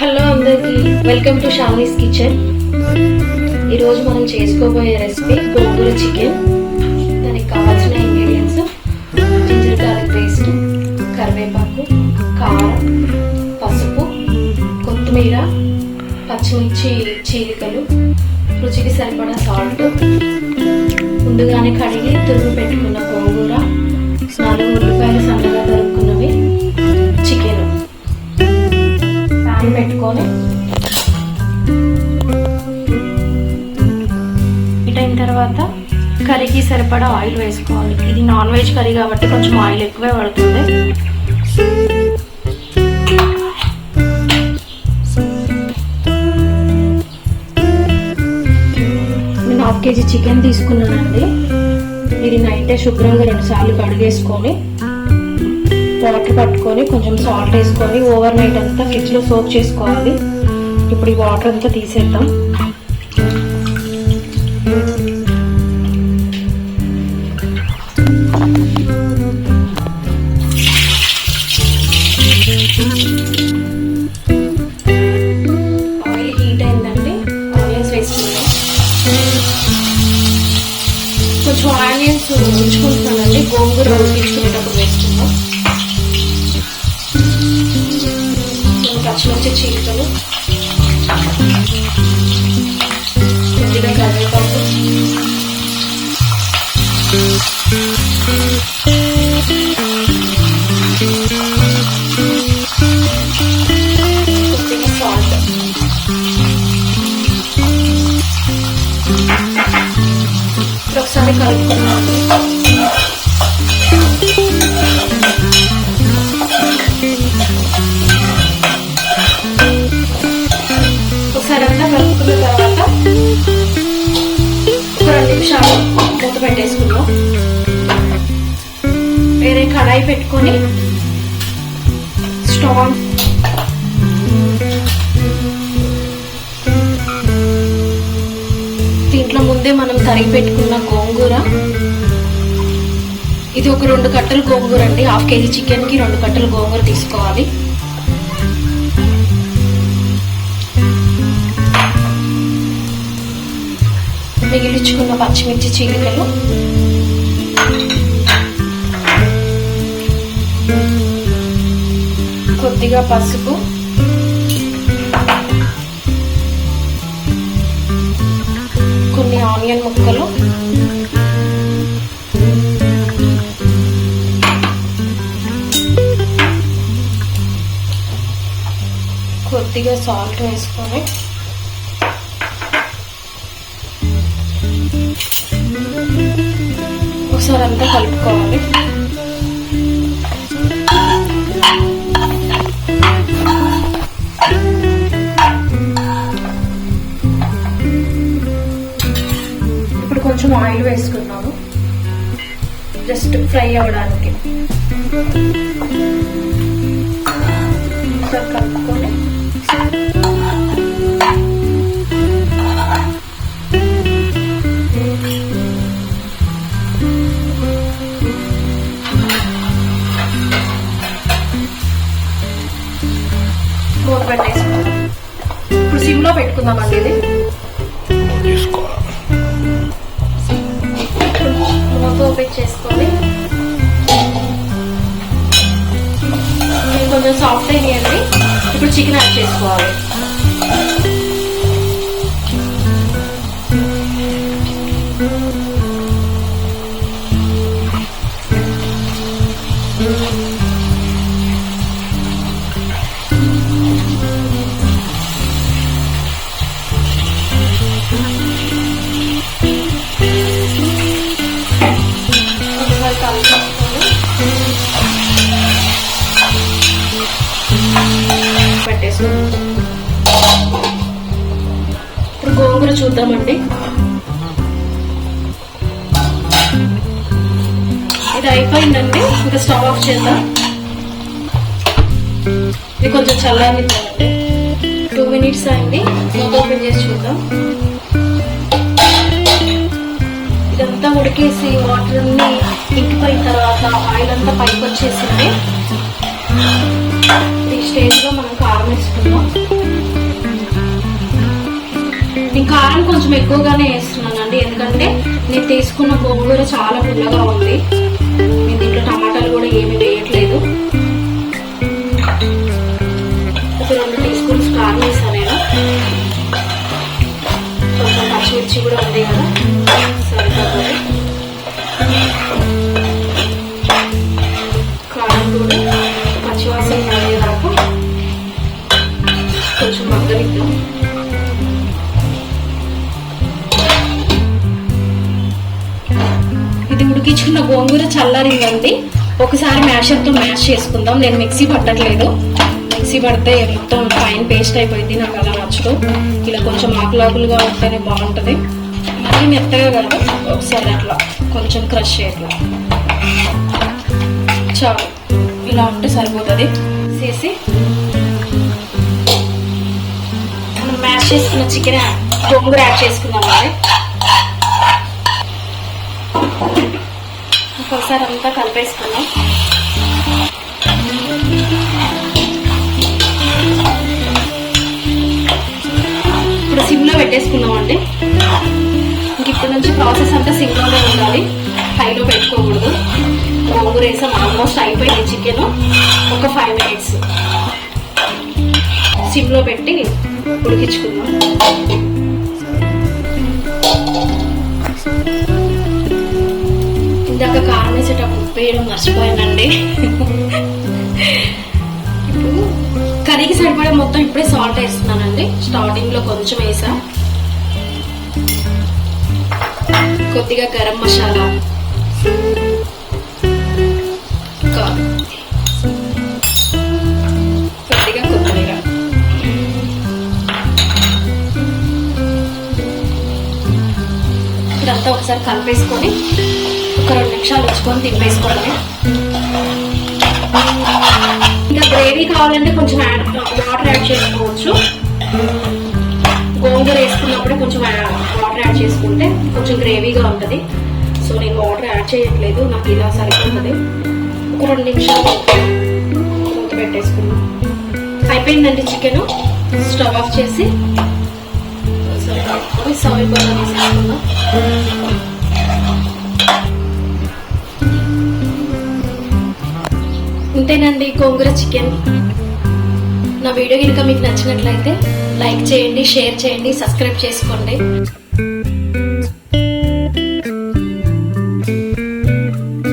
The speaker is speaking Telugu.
హలో అందరికి, వెల్కమ్ టు షావనీస్ కిచెన్. ఈరోజు మనం చేసుకోబోయే రెసిపీ గోంగూర చికెన్. దానికి కావాల్సిన ఇంగ్రీడియంట్స్: జింజర్ గార్లిక్ పేస్ట్, కరివేపాకు, కారం, పసుపు, కొత్తిమీర, పచ్చిమిర్చి చీలికలు, రుచికి సరిపడా సాల్ట్, ముందుగానే కడిగి తురుము పెట్టుకున్న గోంగూర, 4 ఉల్లిపాయలు సన్నగా తరుక్కున్నవి, చికెన్. ప్యాన్ పెట్టుకొని అయిన తర్వాత కర్రీకి సరిపడా ఆయిల్ వేసుకోవాలి. ఇది నాన్ వెజ్ కర్రీ కాబట్టి కొంచెం ఆయిల్ ఎక్కువే పడుతుంది. నేను 1/2 kg చికెన్ తీసుకున్నానండి. ఇది నైటే శుభ్రంగా 2 సార్లు కడిగేసుకొని వాటర్ పట్టుకొని కొంచెం సాల్ట్ వేసుకొని ఓవర్ నైట్ అంతా ఫ్రిడ్జ్లో సోక్ చేసుకోవాలి. ఇప్పుడు ఈ వాటర్ అంతా తీసేద్దాం. ఆయిల్ హీట్ అయిందండి, ఆనియన్స్ వేసుకుందాం. కొంచెం ఆనియన్స్ ఉంచుకుంటున్నానండి, గోంగూర ఉడికించుకునేటప్పుడు వేసుకుందాం. పచ్చిమిర్చి చీలికలు, కొద్దిగా కరివేపాకు, కొద్దిగా సాల్ట్, ఒకసారి కలుపుకున్నాము. ఒకసారి అంతా కలుపుకున్న తర్వాత ఒక 2 నిమిషాలు మూత పెట్టేసుకుందాం. వేరే కడాయి పెట్టుకొని స్టవ్ దీంట్లో ముందే మనం తరిగి పెట్టుకున్న గోంగూర, ఇది ఒక 2 కట్టలు గోంగూర అండి. 1/2 kg చికెన్కి 2 కట్టలు గోంగూర తీసుకోవాలి. మిగిలించుకున్న పచ్చిమిర్చి చీలికలు, కొద్దిగా పసుపు, కొన్ని ఆనియన్ ముక్కలు, కొద్దిగా సాల్ట్ వేసుకొని ఒకసారి అంతా కలుపుకోవాలి. ఇప్పుడు కొంచెం ఆయిల్ వేసుకున్నాము, జస్ట్ ఫ్రై అవ్వడానికి. ఒకసారి కలుపుకొని మూత పెట్టేసుకుందాం. ఇప్పుడు సిమ్లో పెట్టుకుందామండి. ఇది మూత ఓపెన్ చేసుకొని కొంచెం సాఫ్ట్ అయ్యండి. ఇప్పుడు చికెన్ యాడ్ చేసుకోవాలి. ఇప్పుడు గోంగూర చూద్దామండి. ఇది అయిపోయిందండి, ఇంకా స్టవ్ ఆఫ్ చేద్దాం. ఇది కొంచెం చల్లారిద్దామండి. 2 minutes అయింది, మూత ఓపెన్ చేసి చూద్దాం. ఇదంతా ఉడికేసి వాటర్ అన్ని ఇంకిపోయిన తర్వాత ఆయిల్ అంతా పైకి వచ్చేసింది. ఈ స్టేజ్లో మనం కారం వేసుకుందాం. కారం కొంచెం ఎక్కువగానే వేస్తున్నానండి, ఎందుకంటే నేను తీసుకున్న గోంగూర చాలా పుల్లగా ఉంది. నేను దీంట్లో టమాటాలు కూడా ఏమి వేయట్లేదు. ఒక 2 టీ స్పూన్స్ కారం వేసాను నేను. కొంచెం పచ్చిమిర్చి కూడా ఉంది కదా, సరిపోతుంది. కారం కూడా పచ్చివాసన పడేదాకా కొంచెం మగ్గనిద్దాం. ఇది ఉడికించుకున్న గోంగూర చల్లారిందండి. ఒకసారి మ్యాషర్తో మ్యాష్ చేసుకుందాం. నేను మిక్సీ పట్టట్లేదు, మిక్సీ పడితే మొత్తం ఫైన్ పేస్ట్ అయిపోయింది. నాకు అలా నచ్చదు. ఇలా కొంచెం ఆకులాకులుగా ఉంటేనే బాగుంటుంది. మరీ మెత్తగా కాదు, ఒకసారి అట్లా కొంచెం క్రష్ చేయట్లా చాలు. ఇలా ఉంటే సరిపోతుంది. చేసి మనం మ్యాష్ చేసుకున్న చికెన్ గోంగూర యాడ్ చేసుకుందాం అండి. ఒకసారి అంతా కలిపేసుకున్నాం. ఇప్పుడు సిమ్లో పెట్టేసుకున్నాం అండి. ఇంక ఇప్పటి నుంచి ప్రాసెస్ అంతా సిమ్లోనే ఉండాలి, హైలో పెట్టుకోకూడదు. గోంగూర వేసాం, ఆల్మోస్ట్ అయిపోయింది చికెన్. ఒక 5 మినిట్స్ సిమ్లో పెట్టి ఉడికించుకుందాం. ఇందాక కారం వేసేటప్పుడు ఉప్పు వేయడం మర్చిపోయానండి. ఇప్పుడు కర్రీకి సరిపడే మొత్తం ఇప్పుడే సాల్ట్ వేస్తున్నానండి. స్టార్టింగ్ లో కొంచెం వేసా. కొద్దిగా గరం మసాలా, కొద్దిగా కొత్తిమీర, ఇదంతా ఒకసారి కలిపేసుకొని ఒక 2 నిమిషాలు ఉంచుకొని తిప్పేసుకోండి. ఇంకా గ్రేవీ కావాలంటే కొంచెం వాటర్ యాడ్ చేసుకోవచ్చు. గోంగూర వేసుకున్నప్పుడే కొంచెం వాటర్ యాడ్ చేసుకుంటే కొంచెం గ్రేవీగా ఉంటుంది. సో నేను వాటర్ యాడ్ చేయట్లేదు, నాకు ఇలా సరిపోతుంది. ఒక 2 నిమిషాలు మూత పెట్టేసుకున్నాం. అయిపోయిందండి చికెన్. స్టవ్ ఆఫ్ చేసి సర్వ్ బౌల్ వేసేసుకుందాం. ఇంతేనండి గోంగూర చికెన్. నా వీడియో కనుక మీకు నచ్చినట్లయితే లైక్ చేయండి, షేర్ చేయండి, సబ్స్క్రైబ్ చేసుకోండి.